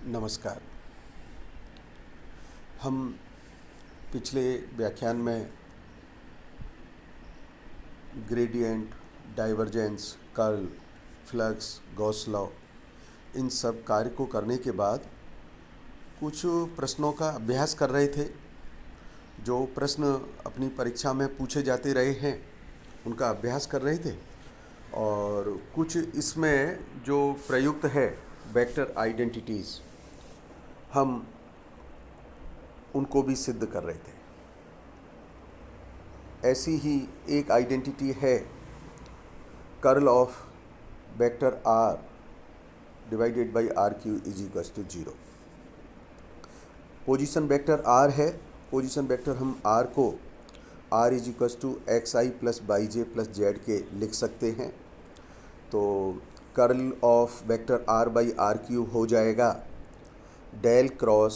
नमस्कार। हम पिछले व्याख्यान में gradient, divergence, curl, flux, Gauss law in सब कार्य को करने के बाद कुछ प्रश्नों का अभ्यास कर रहे थे। जो प्रश्न अपनी परीक्षा में पूछे जाते रहे हैं उनका अभ्यास कर रहे थे और कुछ इसमें जो प्रयुक्त है वेक्टर आइडेंटिटीज़ हम उनको भी सिद्ध कर रहे थे। ऐसी ही एक आइडेंटिटी है curl of vector r divided by r cube is equals to 0। Position vector r है। पोजीशन वेक्टर हम आर को r is equals to x i plus y j plus z k लिख सकते हैं। तो curl of vector r by r cube हो जाएगा del cross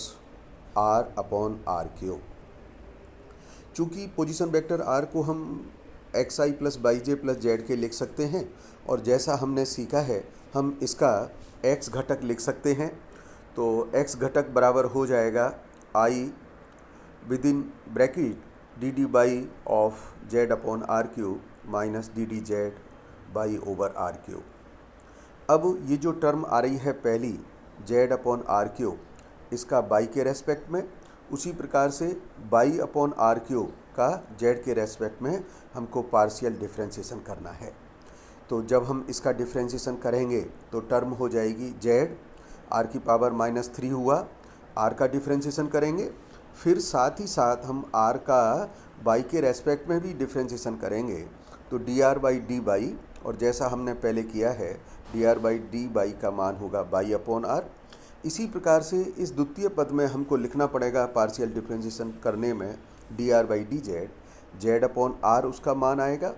r upon are cube. चूँकि पोजीशन वेक्टर आर को हम x i plus y j plus z k लिख सकते हैं और जैसा हमने सीखा है हम इसका एक्स घटक लिख सकते हैं। तो एक्स घटक बराबर हो जाएगा I within bracket D D by of Z upon are Q minus D D Z by over R Q. अब ये जो टर्म आ रही है पहली जेड अपॉन आर क्यू, इसका बाई के रेस्पेक्ट में, उसी प्रकार से बाई अपॉन आर क्यू का जेड के रेस्पेक्ट में हमको पार्शियल डिफ्रेंशिएशन करना है। तो जब हम इसका डिफ्रेंशिएशन करेंगे तो टर्म हो जाएगी जेड आर की पावर -3 हुआ। आर का डिफ्रेंशिएशन करेंगे, फिर साथ ही साथ हम आर का बाई के रेस्पेक्ट में भी डिफ्रेंशिएशन करेंगे तो D r by D by, और जैसा हमने पहले किया है D r by D by का मान होगा बाई अपॉन आर। इसी प्रकार से इस द्वितीय पद में हमको लिखना पड़ेगा पार्शियल डिफ्रेंशिएशन करने में d r by d z, z upon r उसका मान आएगा।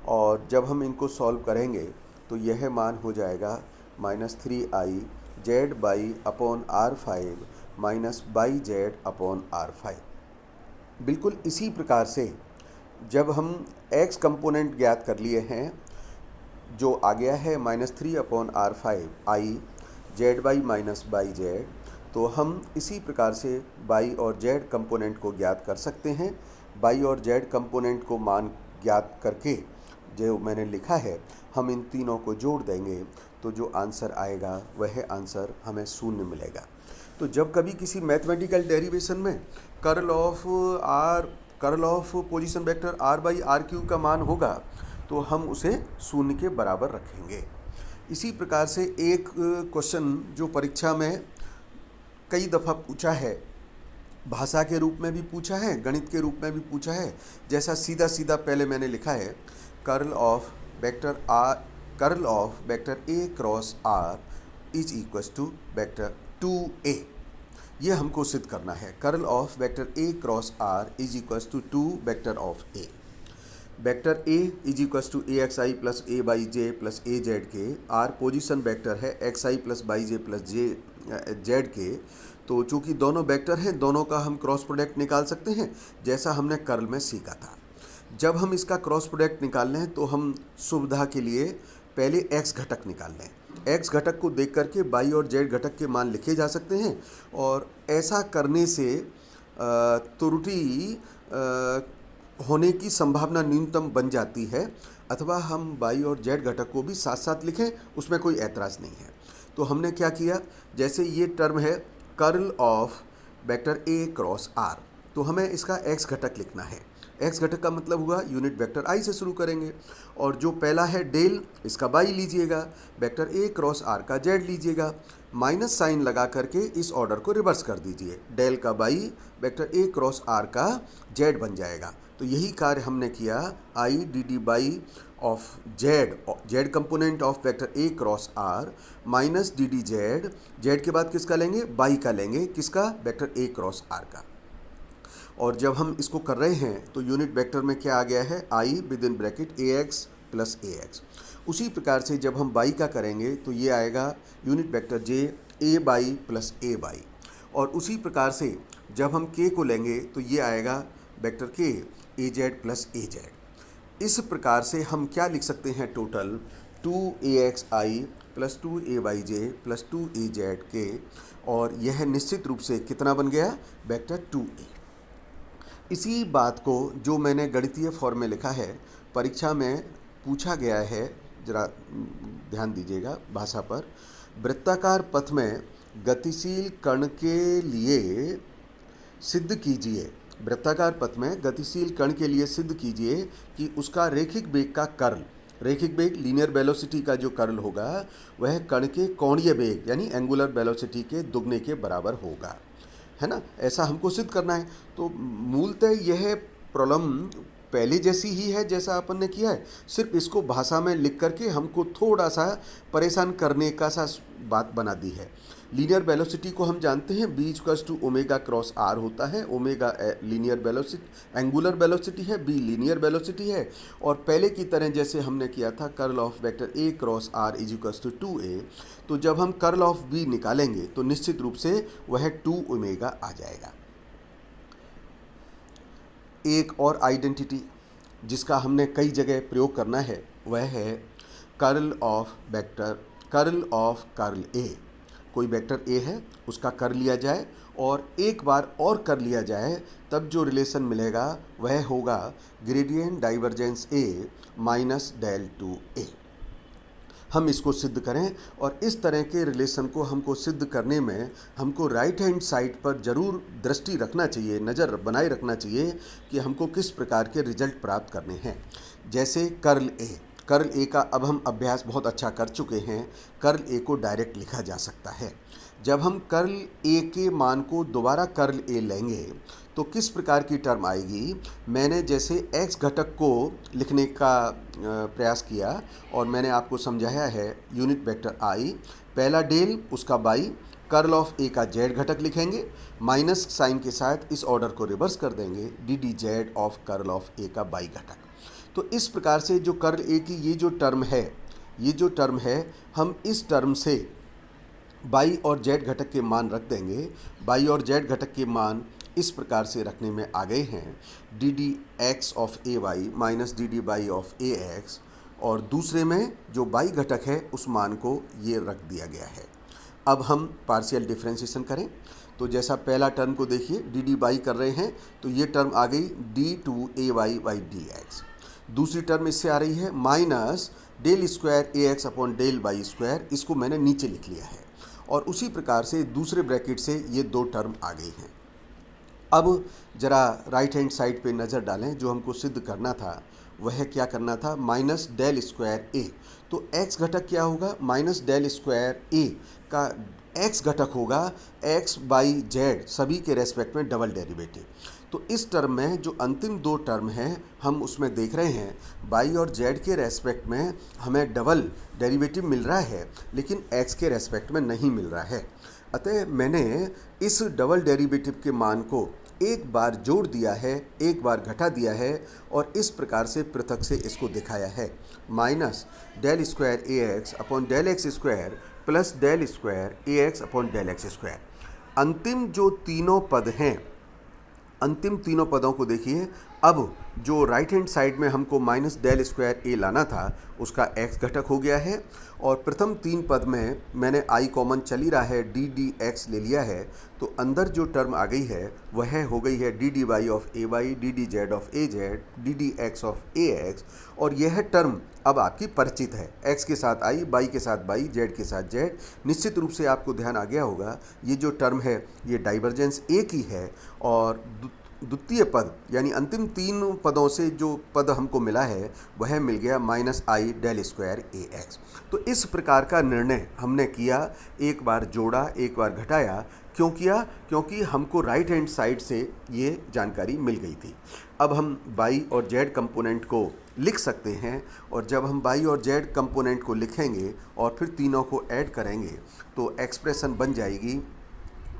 और जब हम इनको सॉल्व करेंगे तो यह मान हो जाएगा -3i Z by upon R5 minus by Z upon R5। बिल्कुल इसी प्रकार से जब हम x कंपोनेंट ज्ञात कर लिए हैं, जो आ गया है -3 upon R5 I Z by minus by Z, तो हम इसी प्रकार से बाई और जेड कंपोनेंट को ज्ञात कर सकते हैं। बाई और जेड कंपोनेंट को मान ज्ञात करके जो मैंने लिखा है हम इन तीनों को जोड़ देंगे तो जो आंसर आएगा वह आंसर हमें 0 मिलेगा। तो जब कभी किसी मैथमेटिकल डेरिवेशन में curl of position vector r by r Q का मान होगा तो हम उसे 0 के बराबर रखेंगे। इसी प्रकार से एक क्वेश्चन जो परीक्षा में कई दफ़ा पूछा है, भाषा के रूप में भी पूछा है, गणित के रूप में भी पूछा है, जैसा सीधा सीधा पहले मैंने लिखा है curl of vector A cross r is equals to vector 2a। ये हमको सिद्ध करना है। Curl of vector A cross r is equals to 2 vector of a. Vector a is equals to a x i plus a y j plus a z k. R position vector है x i plus y j plus j z k. तो चूँकि दोनों vector हैं, दोनों का हम cross product निकाल सकते हैं जैसा हमने कर्ल में सीखा था। जब हम इसका क्रॉस प्रोडक्ट निकाल लें तो हम सुविधा के लिए पहले एक्स घटक निकाल लें। एक्स घटक को देख करके बाई और जेड घटक के मान लिखे जा सकते हैं और ऐसा करने से त्रुटि होने की संभावना न्यूनतम बन जाती है। अथवा हम बाई और जेड घटक को भी साथ साथ लिखें, उसमें कोई ऐतराज़ नहीं है। तो हमने क्या किया, जैसे ये टर्म है curl of vector A cross r, तो हमें इसका एक्स घटक लिखना है। एक्स घटक का मतलब हुआ यूनिट वेक्टर आई से शुरू करेंगे और जो पहला है डेल, इसका बाई लीजिएगा, वेक्टर ए क्रॉस आर का जेड लीजिएगा, माइनस साइन लगा करके इस ऑर्डर को रिवर्स कर दीजिए। डेल का बाई वेक्टर ए क्रॉस आर का जेड बन जाएगा। तो यही कार्य हमने किया। I d D by of z component of vector A cross r minus D D z, z के बाद किसका लेंगे, बाई का लेंगे, किसका, वेक्टर ए क्रॉस आर का। और जब हम इसको कर रहे हैं तो यूनिट वेक्टर में क्या आ गया है, I within bracket A X plus A X. उसी प्रकार से जब हम बाई का करेंगे तो ये आएगा unit vector J A by plus a by. और उसी प्रकार से जब हम के को लेंगे तो ये आएगा वेक्टर के ए जेड प्लस ए जेड। इस प्रकार से हम क्या लिख सकते हैं, total 2 AXI plus 2a/j plus 2az के, और यह निश्चित रूप से कितना बन गया, वेक्टर 2a। इसी बात को जो मैंने गणितीय फॉर्म में लिखा है, परीक्षा में पूछा गया है, जरा ध्यान दीजिएगा भाषा पर। वृत्ताकार पथ में गतिशील कण के लिए सिद्ध कीजिए, वृत्ताकार पथ में गतिशील कण के लिए सिद्ध कीजिए कि उसका रैखिक वेग का कर्ल, रैखिक वेग लीनियर वेलोसिटी का जो कर्ल होगा वह कण के कोणीय वेग यानी एंगुलर वेलोसिटी के दुगने के बराबर होगा, है ना। ऐसा हमको सिद्ध करना है। तो मूलतः यह प्रॉब्लम पहले जैसी ही है जैसा अपन ने किया है, सिर्फ इसको भाषा में लिख करके हमको थोड़ा सा परेशान करने का सा बात बना दी है। लीनियर वेलोसिटी को हम जानते हैं b equals to omega cross r होता है। Omega linear velocity angular velocity है, b लीनियर वेलोसिटी है, और पहले की तरह जैसे हमने किया था curl of vector a cross r is equals to 2a, तो जब हम कर्ल ऑफ b निकालेंगे तो निश्चित रूप से वह 2 ओमेगा आ जाएगा। एक और आइडेंटिटी जिसका हमने कई जगह प्रयोग करना है वह है curl of vector, curl of curl ए। कोई वेक्टर ए है, उसका कर लिया जाए और एक बार और कर लिया जाए, तब जो रिलेशन मिलेगा वह होगा gradient divergence A minus del two ए। हम इसको सिद्ध करें, और इस तरह के रिलेशन को हमको सिद्ध करने में हमको राइट हैंड साइड पर ज़रूर दृष्टि रखना चाहिए, नज़र बनाए रखना चाहिए कि हमको किस प्रकार के रिजल्ट प्राप्त करने हैं। जैसे कर्ल ए, कर्ल ए का अब हम अभ्यास बहुत अच्छा कर चुके हैं। कर्ल ए को डायरेक्ट लिखा जा सकता है। जब हम कर्ल ए के मान को दोबारा कर्ल ए लेंगे तो किस प्रकार की टर्म आएगी। मैंने जैसे एक्स घटक को लिखने का प्रयास किया और मैंने आपको समझाया है यूनिट वेक्टर आई, पहला डेल उसका बाई, कर्ल ऑफ ए का जेड घटक लिखेंगे, माइनस साइन के साथ इस ऑर्डर को रिवर्स कर देंगे, D D Z of curl of A का बाई घटक। तो इस प्रकार से जो कर्ल ए की ये जो टर्म है, ये जो टर्म है, हम इस टर्म से बाई और जेड घटक के मान रख देंगे। बाई और जेड घटक के मान इस प्रकार से रखने में आ गए हैं, d d x of a y minus D D by of a x, और दूसरे में जो बाई घटक है उस मान को ये रख दिया गया है। अब हम पार्शियल डिफ्रेंशिएशन करें तो जैसा पहला टर्म को देखिए, डी डी बाई कर रहे हैं तो ये टर्म आ गई D two A Y by D X. दूसरी टर्म इससे आ रही है minus del square A X upon del Y square, इसको मैंने नीचे लिख लिया है, और उसी प्रकार से दूसरे ब्रैकेट से ये दो टर्म आ गई हैं। अब जरा राइट हैंड साइड पे नज़र डालें, जो हमको सिद्ध करना था वह क्या करना था, माइनस डेल स्क्वायर ए। तो एक्स घटक क्या होगा, माइनस डेल स्क्वायर ए का एक्स घटक होगा एक्स बाई जेड सभी के रेस्पेक्ट में डबल डेरिवेटिव। तो इस टर्म में जो अंतिम दो टर्म हैं हम उसमें देख रहे हैं बाई और जेड के रेस्पेक्ट में हमें डबल डेरिवेटिव मिल रहा है, लेकिन एक्स के रेस्पेक्ट में नहीं मिल रहा है। अतः मैंने इस डबल डेरिवेटिव के मान को एक बार जोड़ दिया है, एक बार घटा दिया है, और इस प्रकार से पृथक से इसको दिखाया है, minus del square A X upon del X square plus del square A X upon del X square. अंतिम जो तीनों पद हैं, अंतिम तीनों पदों को देखिए। अब जो राइट हैंड साइड में हमको माइनस डेल स्क्वायर ए लाना था उसका एक्स घटक हो गया है, और प्रथम तीन पद में मैंने आई कॉमन चल ही रहा है, डी डी एक्स ले लिया है, तो अंदर जो टर्म आ गई है वह हो गई है d d y of a y, d D Z of a z, d d x of a x, और यह टर्म अब आपकी परिचित है, एक्स के साथ आई, बाई के साथ बाई, जेड के साथ जेड। निश्चित रूप से आपको ध्यान आ गया होगा ये जो टर्म है ये डाइवर्जेंस ए की है, और द्वितीय पद यानी अंतिम तीन पदों से जो पद हमको मिला है वह मिल गया minus I del square A x. तो इस प्रकार का निर्णय हमने किया, एक बार जोड़ा एक बार घटाया। क्यों किया, क्योंकि हमको राइट हैंड साइड से ये जानकारी मिल गई थी। अब हम बाई और जेड कंपोनेंट को लिख सकते हैं, और जब हम बाई और जेड कंपोनेंट को लिखेंगे और फिर तीनों को ऐड करेंगे तो एक्सप्रेशन बन जाएगी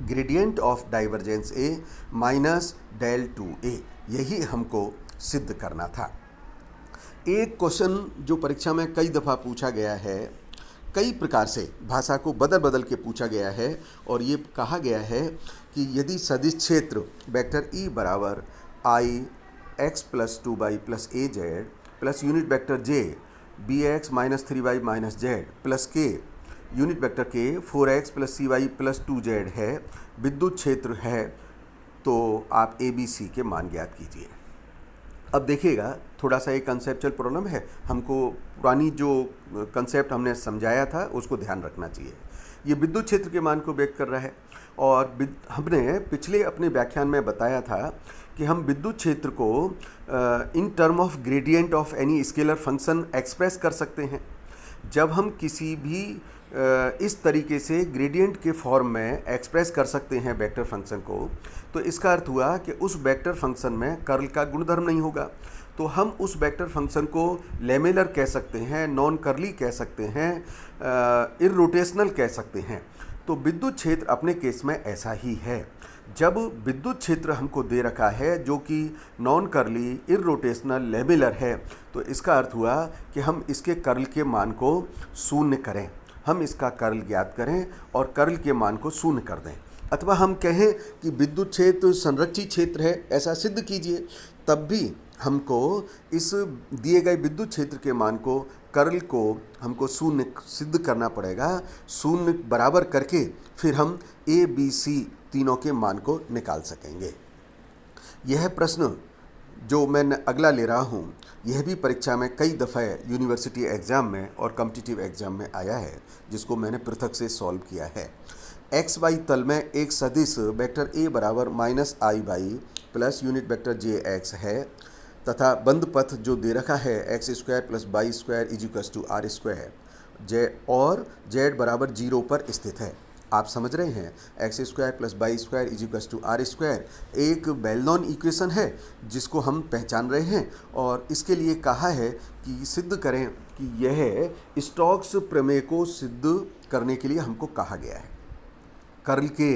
gradient of divergence A minus del two A. यही हमको सिद्ध करना था। एक क्वेश्चन जो परीक्षा में कई दफ़ा पूछा गया है, कई प्रकार से भाषा को बदल बदल के पूछा गया है, और ये कहा गया है कि यदि सदिश क्षेत्र वेक्टर ई बराबर i x plus 2y plus a z plus unit vector j b x minus 3y minus z plus k unit vector k 4x plus cy plus 2z है, विद्युत क्षेत्र है, तो आप ए बी सी के मान ज्ञात कीजिए। अब देखिएगा, थोड़ा सा एक कंसेप्चुअल प्रॉब्लम है, हमको पुरानी जो कंसेप्ट हमने समझाया था उसको ध्यान रखना चाहिए। ये विद्युत क्षेत्र के मान को व्यक्त कर रहा है, और हमने पिछले अपने व्याख्यान में बताया था कि हम विद्युत क्षेत्र को in term of gradient of any scalar function express कर सकते हैं। जब हम किसी भी इस तरीके से ग्रेडियंट के फॉर्म में एक्सप्रेस कर सकते हैं वेक्टर फंक्शन को, तो इसका अर्थ हुआ कि उस वेक्टर फंक्शन में कर्ल का गुणधर्म नहीं होगा। तो हम उस वेक्टर फंक्शन को लेमेलर कह सकते हैं, नॉन कर्ली कह सकते हैं, इररोटेशनल कह सकते हैं। तो विद्युत क्षेत्र अपने केस में ऐसा ही है। जब विद्युत क्षेत्र हमको दे रखा है जो कि नॉन कर्ली, इररोटेशनल, लेमेलर है, तो इसका अर्थ हुआ कि हम इसके कर्ल के मान को शून्य करें, हम इसका कर्ल ज्ञात करें और कर्ल के मान को शून्य कर दें। अथवा हम कहें कि विद्युत क्षेत्र संरक्षित क्षेत्र है, ऐसा सिद्ध कीजिए, तब भी हमको इस दिए गए विद्युत क्षेत्र के मान को, कर्ल को हमको शून्य सिद्ध करना पड़ेगा। शून्य बराबर करके फिर हम ए बी सी तीनों के मान को निकाल सकेंगे। यह प्रश्न जो मैं अगला ले रहा हूँ, यह भी परीक्षा में कई दफ़े यूनिवर्सिटी एग्ज़ाम में और कॉम्पिटिटिव एग्ज़ाम में आया है, जिसको मैंने पृथक से सॉल्व किया है। एक्स वाई तल में एक सदिश वेक्टर ए बराबर minus i y plus unit vector j x है, तथा बंद पथ जो दे रखा है x square plus y square equals to r square, और जेड बराबर 0 पर स्थित है। आप समझ रहे हैं, x square plus y square equals to r square एक वेल नोन इक्वेशन है जिसको हम पहचान रहे हैं, और इसके लिए कहा है कि सिद्ध करें कि यह स्टोक्स प्रमेय को सिद्ध करने के लिए हमको कहा गया है। कर्ल के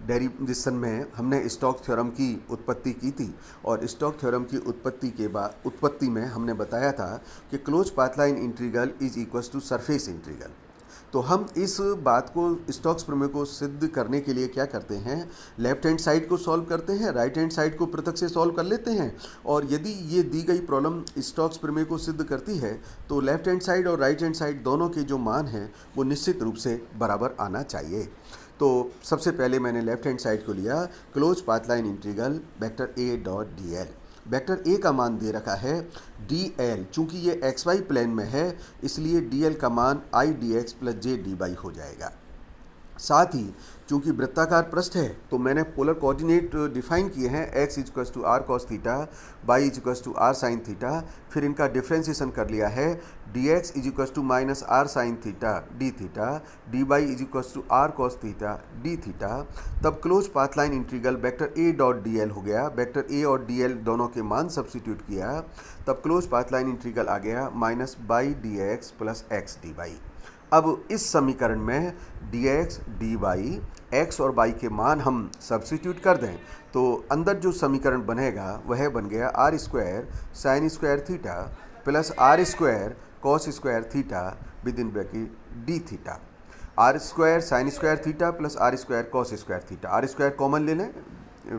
डेरिवेशन में हमने स्टोक्स थ्योरम की उत्पत्ति की थी, और स्टोक्स थ्योरम की उत्पत्ति में हमने बताया था कि close path line integral is equals to surface integral. तो हम इस बात को, स्टोक्स प्रमेय को सिद्ध करने के लिए क्या करते हैं, लेफ्ट हैंड साइड को सॉल्व करते हैं, राइट हैंड साइड को पृथक से सॉल्व कर लेते हैं, और यदि ये दी गई प्रॉब्लम स्टोक्स प्रमेय को सिद्ध करती है तो लेफ्ट हैंड साइड और राइट हैंड साइड दोनों के जो मान हैं वो निश्चित रूप से बराबर आना चाहिए। तो सबसे पहले मैंने लेफ्ट हैंड साइड को लिया, close path line integral vector A dot d L. Vector A का मान दे रखा है डी एल, चूँकि ये एक्स वाई प्लेन में है इसलिए डी एल का मान i d x plus j d y हो जाएगा। साथ ही चूँकि वृत्ताकार पृष्ठ है तो मैंने पोलर कोऑर्डिनेट डिफाइन किए हैं, x equals to r cos theta, y equals to r sine theta, फिर इनका डिफ्रेंसिएशन कर लिया है, d x equals to minus r sine theta d theta, d y equals to r cos theta d theta. तब close path line integral vector A dot d l हो गया, vector A और D L दोनों के मान substitute किया, तब close path line integral आ गया minus y D x plus x d y. अब इस समीकरण में dx, dy, x और y के मान हम सब्स्टिट्यूट कर दें तो अंदर जो समीकरण बनेगा वह बन गया r square sine square theta plus r square cos square theta within bracket d theta. R square sine square theta plus r square cos square theta, r square common ले लें,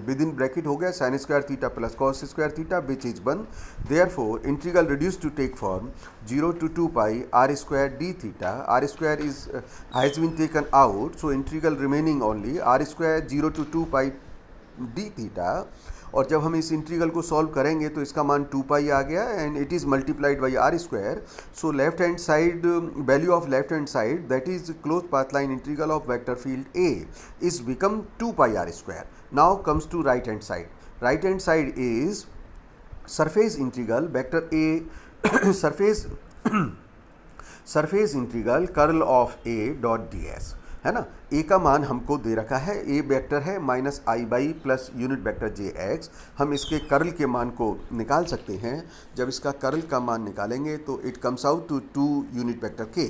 विद इन ब्रैकेट हो गया sine square theta plus cos square theta which is 1। Therefore integral reduce to take form 0 to 2 pi r square d theta, r square is has been taken out, so integral remaining only r square 0 to 2 pi d theta। और जब हम इस integral को solve करेंगे तो इसका मान 2 pi आ गया and it is multiplied by r square. So left hand side, value of left hand side that is close path line integral of vector field a is become 2 pi r square. Now comes to right hand side, right hand side is surface integral vector a surface integral curl of a dot d s, है ना। A का मान हमको दे रखा है, a vector है minus i y plus unit vector j x. हम इसके कर्ल के मान को निकाल सकते हैं। जब इसका कर्ल का मान निकालेंगे तो it comes out to 2 unit vector k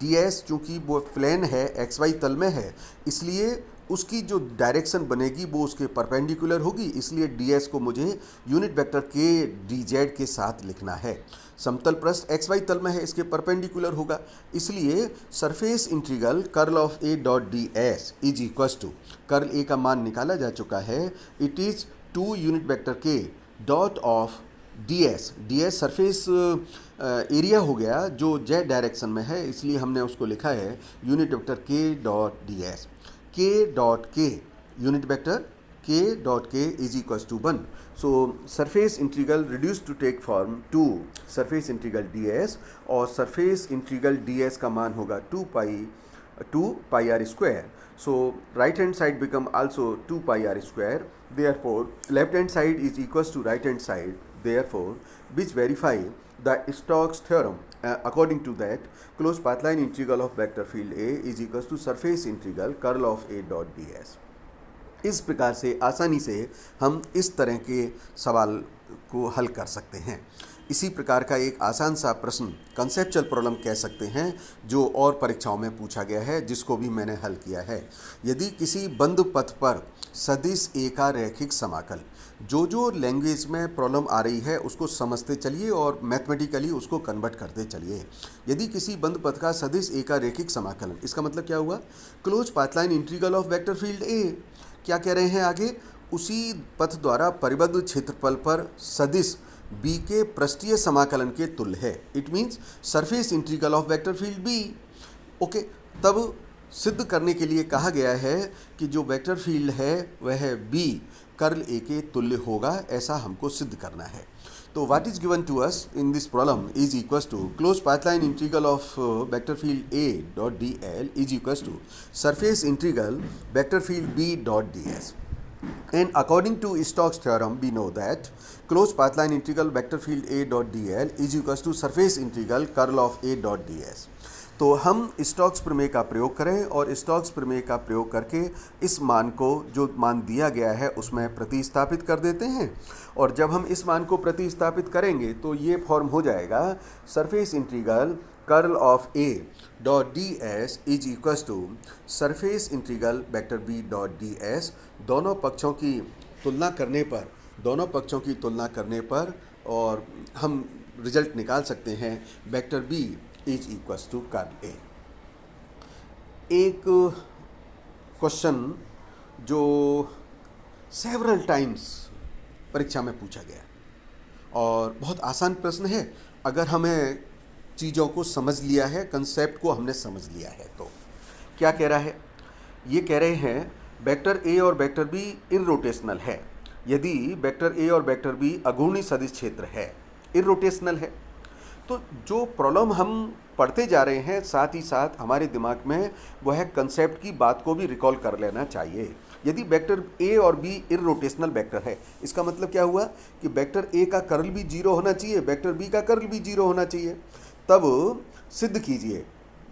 d s. चूँकि वो प्लेन है, एक्स वाई तल में है, इसलिए उसकी जो डायरेक्शन बनेगी वो उसके परपेंडिकुलर होगी, इसलिए ds को मुझे यूनिट वेक्टर के dz के साथ लिखना है। समतल पृष्ठ एक्स वाई तल में है, इसके परपेंडिकुलर होगा, इसलिए surface integral curl of a dot d s is equals to, curl a का मान निकाला जा चुका है, it is 2 unit vector k dot of ds surface area हो गया जो जेड डायरेक्शन में है, इसलिए हमने उसको लिखा है unit vector k dot d s. K dot k unit vector k dot k is equals to 1। So surface integral reduce to take form to surface integral d s, और surface integral d s का मान होगा 2 pi r square. So right hand side become also 2 pi r square, therefore left hand side is equals to right hand side, therefore which verify the Stokes theorem. According to that, closed path line integral of vector field A is equals to surface integral curl of A dot ds। इस प्रकार से आसानी से हम इस तरह के सवाल को हल कर सकते हैं। इसी प्रकार का एक आसान सा प्रश्न कंसेप्चुअल प्रॉब्लम कह सकते हैं जो और परीक्षाओं में पूछा गया है, जिसको भी मैंने हल किया है। यदि किसी बंद पथ पर सदिश ए का रैखिक समाकल, जो लैंग्वेज में प्रॉब्लम आ रही है उसको समझते चलिए और मैथमेटिकली उसको कन्वर्ट करते चलिए। यदि किसी बंद पथ का सदिश ए का रैखिक समाकलन, इसका मतलब क्या हुआ? Close path line integral of vector field A. क्या कह रहे हैं आगे? उसी पथ द्वारा परिबद्ध क्षेत्रफल पर सदिश बी के पृष्ठीय समाकलन के तुल्य है। It means surface integral of vector field b. Okay, तब सिद्ध करने के लिए कहा गया है कि जो वेक्टर फील्ड है वह बी कर्ल ए के तुल्य होगा, ऐसा हमको सिद्ध करना है। तो what is given to us in this problem is equals to close path line integral of vector field a dot d l is equals to surface integral vector field b dot d s. And according to Stokes theorem, we know that closed path line integral vector field A dot dl is equals to surface integral curl of A dot ds। तो हम Stokes प्रमेय का प्रयोग करें और Stokes प्रमेय का प्रयोग करके इस मान को, जो मान दिया गया है, उसमें प्रतिस्थापित कर देते हैं। और जब हम इस मान को प्रतिस्थापित करेंगे तो ये फॉर्म हो जाएगा surface integral curl of a dot d s is equals to surface integral vector B dot d s. दोनों पक्षों की तुलना करने पर और हम रिजल्ट निकाल सकते हैं vector B is equals to curl a. एक क्वेश्चन जो सेवरल टाइम्स परीक्षा में पूछा गया और बहुत आसान प्रश्न है अगर हमें चीज़ों को समझ लिया है, कंसेप्ट को हमने समझ लिया है। तो क्या कह रहा है? ये कह रहे हैं वेक्टर ए और वेक्टर बी इररोटेशनल है। यदि वेक्टर ए और वेक्टर बी अघूर्णी सदिश क्षेत्र है, इररोटेशनल है, तो जो प्रॉब्लम हम पढ़ते जा रहे हैं साथ ही साथ हमारे दिमाग में वह कंसेप्ट की बात को भी रिकॉल कर लेना चाहिए। यदि वेक्टर ए और बी इररोटेशनल वेक्टर है, इसका मतलब क्या हुआ कि वेक्टर ए का कर्ल भी 0 होना चाहिए, वेक्टर बी का कर्ल भी 0 होना चाहिए। तब सिद्ध कीजिए,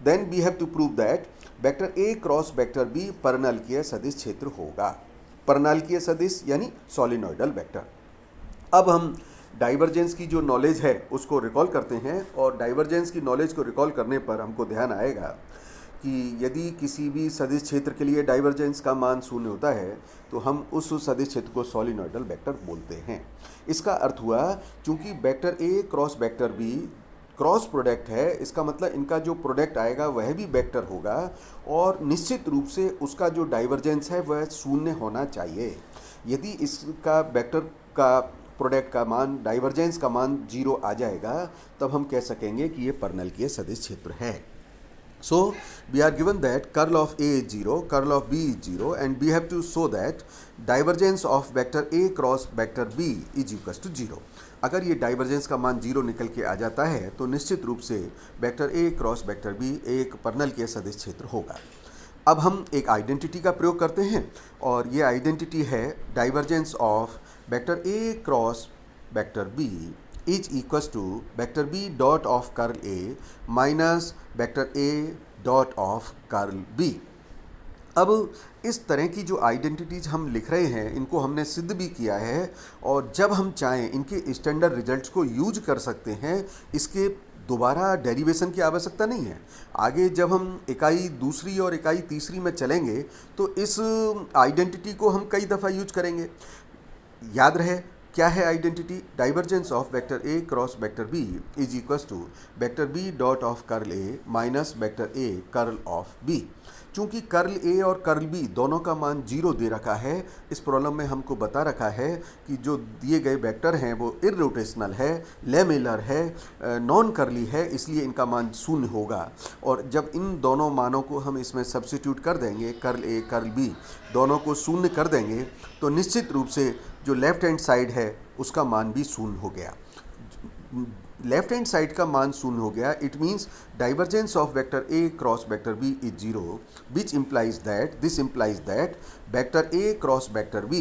then we have to prove that vector A cross vector B परनलकीय सदिश क्षेत्र होगा। परनलकीय सदिश यानी सॉलिनॉइडल वेक्टर। अब हम डाइवर्जेंस की जो नॉलेज है उसको रिकॉल करते हैं और डाइवर्जेंस की नॉलेज को रिकॉल करने पर हमको ध्यान आएगा कि यदि किसी भी सदिश क्षेत्र के लिए डाइवर्जेंस का मान 0 होता है तो हम उस सदिश क्षेत्र को सॉलिनॉइडल वेक्टर बोलते हैं। इसका अर्थ हुआ चूंकि वेक्टर ए cross vector B cross product है, इसका मतलब इनका जो प्रोडक्ट आएगा वह भी वेक्टर होगा और निश्चित रूप से उसका जो डाइवर्जेंस है वह 0 होना चाहिए। यदि इसका वेक्टर का प्रोडक्ट का मान, डाइवर्जेंस का मान 0 आ जाएगा तब हम कह सकेंगे कि ये परनलकीय सदिश क्षेत्र है। So we are given that curl of A is 0, curl of B is 0, and we have to show that divergence of vector A cross vector B is equals to 0। अगर ये डाइवर्जेंस का मान 0 निकल के आ जाता है तो निश्चित रूप से vector A cross vector B एक परनलकीय सदिश क्षेत्र होगा। अब हम एक आइडेंटिटी का प्रयोग करते हैं और ये आइडेंटिटी है divergence of vector A cross vector B is equals to vector B dot of curl A minus vector A dot of curl B. अब इस तरह की जो आइडेंटिटीज हम लिख रहे हैं इनको हमने सिद्ध भी किया है और जब हम चाहें इनके स्टैंडर्ड रिजल्ट्स को यूज कर सकते हैं। इसके दोबारा डेरिवेशन की आवश्यकता नहीं है। आगे जब हम इकाई दूसरी और इकाई तीसरी में चलेंगे तो इस आइडेंटिटी को हम कई दफ़ा यूज करेंगे। याद रहे क्या है identity? Divergence of vector A cross vector B is equals to vector B dot of curl A minus vector A curl of B. चूंकि कर्ल ए और कर्ल बी दोनों का मान 0 दे रखा है, इस प्रॉब्लम में हमको बता रखा है कि जो दिए गए वेक्टर हैं वो इररोटेशनल है, लेमेलर है, नॉन कर्ली है, इसलिए इनका मान 0 होगा। और जब इन दोनों मानों को हम इसमें सब्स्टिट्यूट कर देंगे, कर्ल ए कर्ल बी दोनों को 0 कर देंगे, तो निश्चित रूप से जो लेफ्ट हैंड साइड है उसका मान भी 0 हो गया। लेफ्ट हैंड साइड का मान 0 हो गया, it means divergence of vector A cross vector B is 0, which implies that vector A cross vector B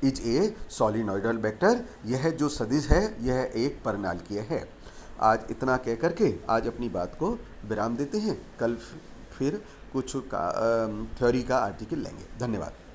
is a solenoidal vector. यह जो सदिश है यह एक परिनालकीय है। आज इतना कह करके आज अपनी बात को विराम देते हैं। कल फिर कुछ थ्योरी का आर्टिकल लेंगे। धन्यवाद।